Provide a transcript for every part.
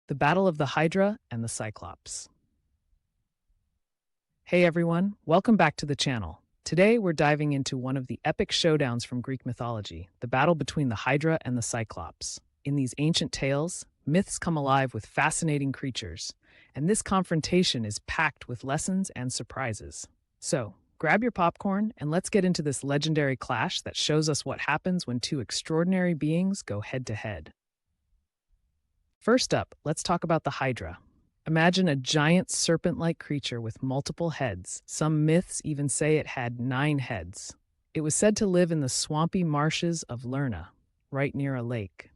The Battle of the Hydra and the Cyclops. Hey everyone, welcome back to the channel. Today we're diving into one of the epic showdowns from Greek mythology, the battle between the Hydra and the Cyclops. In these ancient tales, myths come alive with fascinating creatures, and this confrontation is packed with lessons and surprises. So, grab your popcorn and let's get into this legendary clash that shows us what happens when two extraordinary beings go head to head. First up, let's talk about the Hydra. Imagine a giant serpent-like creature with multiple heads. Some myths even say it had 9 heads. It was said to live in the swampy marshes of Lerna, right near a lake.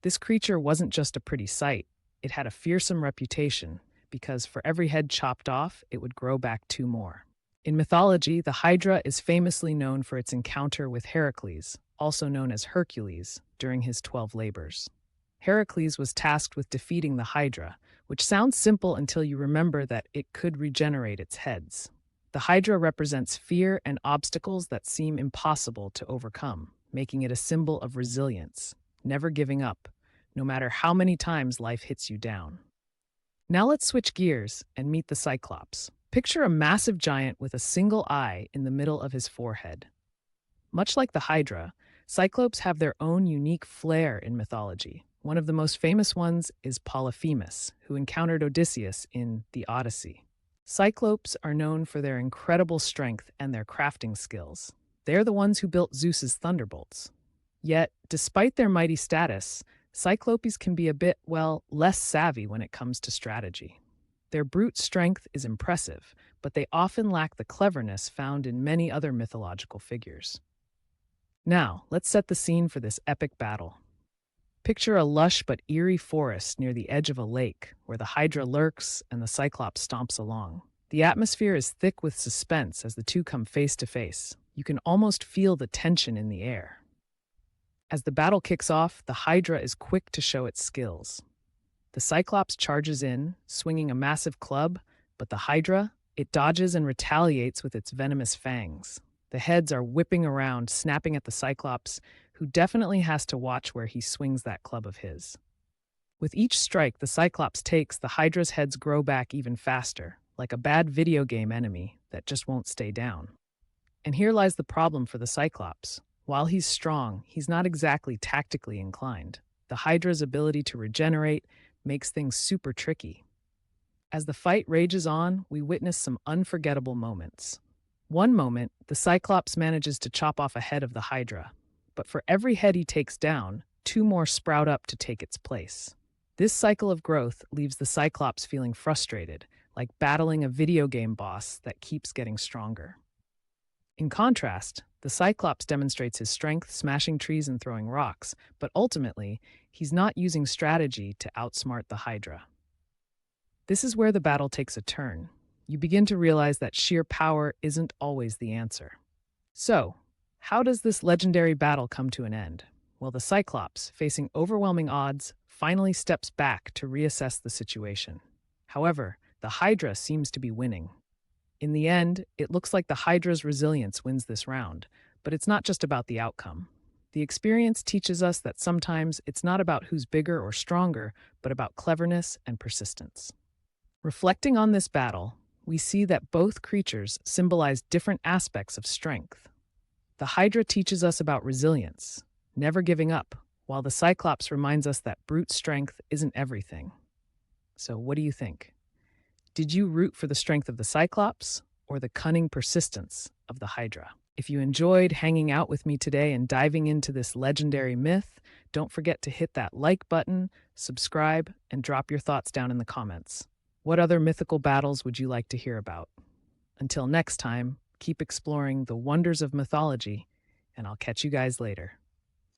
This creature wasn't just a pretty sight, it had a fearsome reputation, because for every head chopped off, it would grow back 2 more. In mythology, the Hydra is famously known for its encounter with Heracles, also known as Hercules, during his 12 labors. Heracles was tasked with defeating the Hydra, which sounds simple until you remember that it could regenerate its heads. The Hydra represents fear and obstacles that seem impossible to overcome, making it a symbol of resilience, never giving up, no matter how many times life hits you down. Now let's switch gears and meet the Cyclops. Picture a massive giant with a single eye in the middle of his forehead. Much like the Hydra, Cyclops have their own unique flair in mythology. One of the most famous ones is Polyphemus, who encountered Odysseus in the Odyssey. Cyclops are known for their incredible strength and their crafting skills. They're the ones who built Zeus's thunderbolts. Yet, despite their mighty status, Cyclopes can be a bit, less savvy when it comes to strategy. Their brute strength is impressive, but they often lack the cleverness found in many other mythological figures. Now, let's set the scene for this epic battle. Picture a lush but eerie forest near the edge of a lake, where the Hydra lurks and the Cyclops stomps along. The atmosphere is thick with suspense as the two come face to face. You can almost feel the tension in the air. As the battle kicks off, the Hydra is quick to show its skills. The Cyclops charges in, swinging a massive club, but the Hydra, it dodges and retaliates with its venomous fangs. The heads are whipping around, snapping at the Cyclops, who definitely has to watch where he swings that club of his. With each strike the Cyclops takes, the Hydra's heads grow back even faster, like a bad video game enemy that just won't stay down. And here lies the problem for the Cyclops. While he's strong, he's not exactly tactically inclined. The Hydra's ability to regenerate makes things super tricky. As the fight rages on, we witness some unforgettable moments. One moment, the Cyclops manages to chop off a head of the Hydra, but for every head he takes down, 2 more sprout up to take its place. This cycle of growth leaves the Cyclops feeling frustrated, like battling a video game boss that keeps getting stronger. In contrast, the Cyclops demonstrates his strength, smashing trees and throwing rocks, but ultimately, he's not using strategy to outsmart the Hydra. This is where the battle takes a turn. You begin to realize that sheer power isn't always the answer. So, how does this legendary battle come to an end? Well, the Cyclops, facing overwhelming odds, finally steps back to reassess the situation. However, the Hydra seems to be winning. In the end, it looks like the Hydra's resilience wins this round, but it's not just about the outcome. The experience teaches us that sometimes it's not about who's bigger or stronger, but about cleverness and persistence. Reflecting on this battle, we see that both creatures symbolize different aspects of strength. The Hydra teaches us about resilience, never giving up, while the Cyclops reminds us that brute strength isn't everything. So what do you think? Did you root for the strength of the Cyclops or the cunning persistence of the Hydra? If you enjoyed hanging out with me today and diving into this legendary myth, don't forget to hit that like button, subscribe, and drop your thoughts down in the comments. What other mythical battles would you like to hear about? Until next time, keep exploring the wonders of mythology, and I'll catch you guys later.